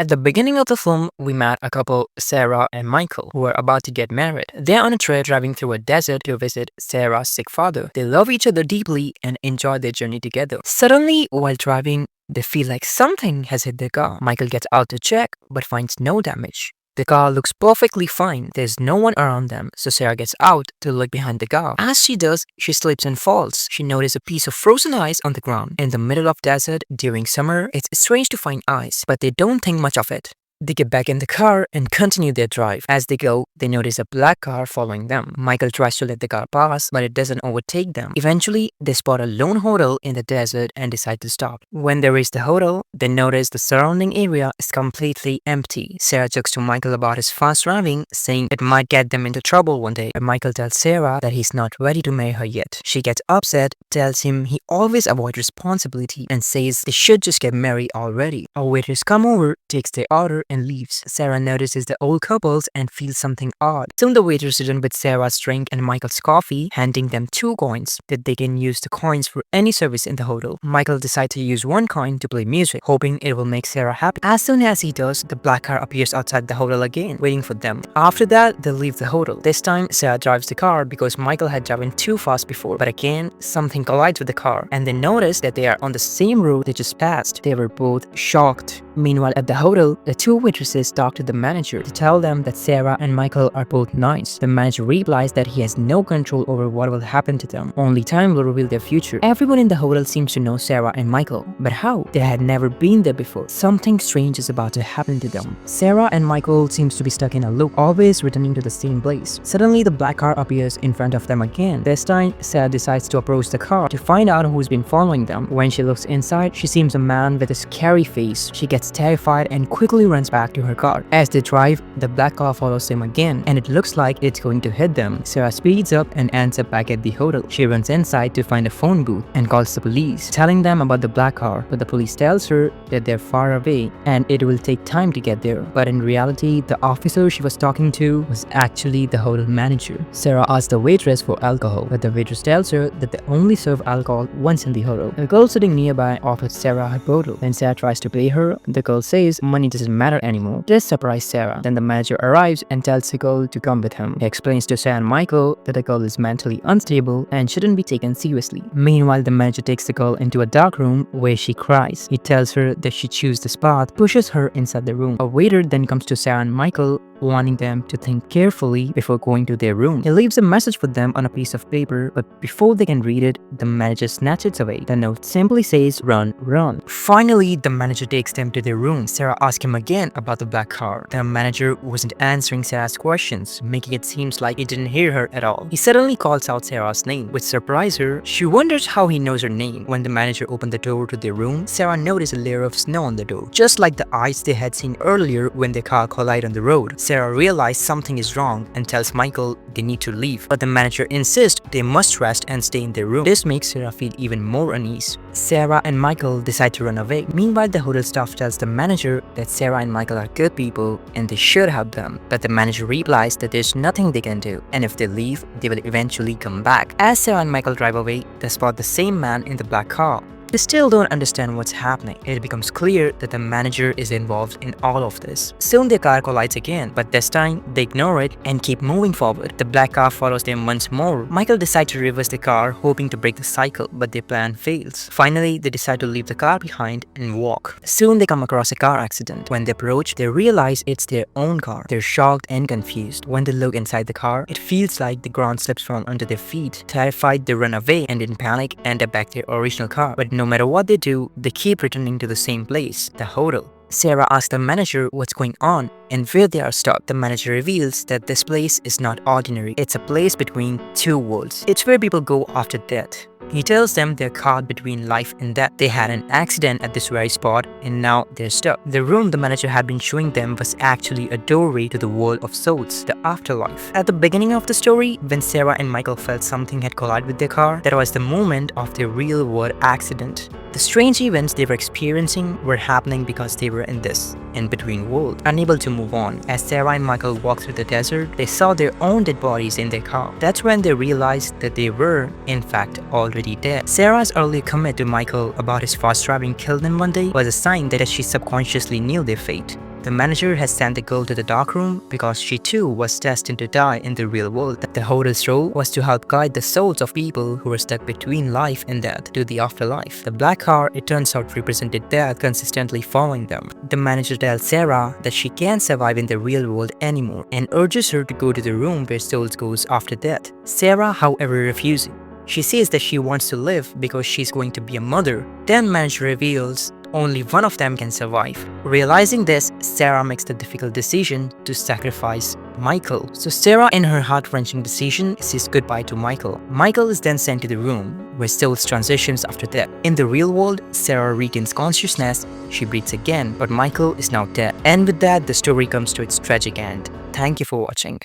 At the beginning of the film, we met a couple, Sarah and Michael, who are about to get married. They're on a trip driving through a desert to visit Sarah's sick father. They love each other deeply and enjoy their journey together. Suddenly, while driving, they feel like something has hit their car. Michael gets out to check, but finds no damage. The car looks perfectly fine. There's no one around them, so Sarah gets out to look behind the car. As she does, she slips and falls. She notices a piece of frozen ice on the ground. In the middle of desert, during summer, it's strange to find ice, but they don't think much of it. They get back in the car and continue their drive. As they go, they notice a black car following them. Michael tries to let the car pass, but it doesn't overtake them. Eventually, they spot a lone hotel in the desert and decide to stop. When they reach the hotel, they notice the surrounding area is completely empty. Sarah jokes to Michael about his fast driving, saying it might get them into trouble one day. But Michael tells Sarah that he's not ready to marry her yet. She gets upset, tells him he always avoids responsibility, and says they should just get married already. A waitress comes over, takes their order, and leaves. Sarah notices the old couples and feels something odd. Soon the waiters return with Sarah's drink and Michael's coffee, handing them 2 coins that they can use the coins for any service in the hotel. Michael decides to use 1 coin to play music, hoping it will make Sarah happy. As soon as he does, the black car appears outside the hotel again, waiting for them. After that, they leave the hotel. This time, Sarah drives the car because Michael had driven too fast before. But again, something collides with the car, and they notice that they are on the same road they just passed. They were both shocked. Meanwhile, at the hotel, the 2 waitresses talk to the manager to tell them that Sarah and Michael are both nice. The manager replies that he has no control over what will happen to them. Only time will reveal their future. Everyone in the hotel seems to know Sarah and Michael, but how? They had never been there before. Something strange is about to happen to them. Sarah and Michael seems to be stuck in a loop, always returning to the same place. Suddenly, the black car appears in front of them again. This time, Sarah decides to approach the car to find out who's been following them. When she looks inside, she sees a man with a scary face. She gets terrified and quickly runs back to her car. As they drive, the black car follows them again, and it looks like it's going to hit them. Sarah speeds up and ends up back at the hotel. She runs inside to find a phone booth and calls the police, telling them about the black car, but the police tells her that they're far away and it will take time to get there. But in reality, the officer she was talking to was actually the hotel manager. Sarah asks the waitress for alcohol, but the waitress tells her that they only serve alcohol once in the hotel. A girl sitting nearby offers Sarah her bottle. When Sarah tries to pay her, the girl says money doesn't matter anymore. This surprises Sarah. Then the manager arrives and tells the girl to come with him. He explains to Sarah and Michael that the girl is mentally unstable and shouldn't be taken seriously. Meanwhile, the manager takes the girl into a dark room where she cries. He tells her that she choose this path, pushes her inside the room. A waiter then comes to Sarah and Michael, warning them to think carefully before going to their room. He leaves a message for them on a piece of paper, but before they can read it, the manager snatches it away. The note simply says, "Run, run." Finally, the manager takes them to their room. Sarah asks him again about the black car. The manager wasn't answering Sarah's questions, making it seem like he didn't hear her at all. He suddenly calls out Sarah's name, which surprises her. She wonders how he knows her name. When the manager opened the door to their room, Sarah noticed a layer of snow on the door, just like the ice they had seen earlier when their car collided on the road. Sarah realizes something is wrong and tells Michael they need to leave, but the manager insists they must rest and stay in their room. This makes Sarah feel even more uneasy. Sarah and Michael decide to run away. Meanwhile, the hotel staff tells the manager that Sarah and Michael are good people and they should help them, but the manager replies that there's nothing they can do, and if they leave, they will eventually come back. As Sarah and Michael drive away, they spot the same man in the black car. They still don't understand what's happening. It becomes clear that the manager is involved in all of this. Soon their car collides again, but this time they ignore it and keep moving forward. The black car follows them once more. Michael decides to reverse the car, hoping to break the cycle, but their plan fails. Finally, they decide to leave the car behind and walk. Soon they come across a car accident. When they approach, they realize it's their own car. They're shocked and confused. When they look inside the car, it feels like the ground slips from under their feet. Terrified, they run away and in panic end up back to their original car. But no matter what they do, they keep returning to the same place, the hotel. Sarah asks the manager what's going on and where they are stuck. The manager reveals that this place is not ordinary. It's a place between 2 worlds. It's where people go after death. He tells them they're caught between life and death. They had an accident at this very spot and now they're stuck. The room the manager had been showing them was actually a doorway to the world of souls, the afterlife. At the beginning of the story, when Sarah and Michael felt something had collided with their car, that was the moment of their real world accident. The strange events they were experiencing were happening because they were in this in-between world, unable to move on. As Sarah and Michael walked through the desert, they saw their own dead bodies in their car. That's when they realized that they were, in fact, already dead. Sarah's early comment to Michael about his fast driving killed them one day was a sign that she subconsciously knew their fate. The manager has sent the girl to the dark room because she too was destined to die in the real world. The hotel's role was to help guide the souls of people who were stuck between life and death to the afterlife. The black car, it turns out, represented death consistently following them. The manager tells Sarah that she can't survive in the real world anymore and urges her to go to the room where souls goes after death. Sarah, however, refuses. She says that she wants to live because she's going to be a mother. Then manager reveals only one of them can survive. Realizing this, Sarah makes the difficult decision to sacrifice Michael. So Sarah, in her heart-wrenching decision, says goodbye to Michael. Michael is then sent to the room where souls transitions after death. In the real world, Sarah regains consciousness, she breathes again, but Michael is now dead. And with that, the story comes to its tragic end. Thank you for watching.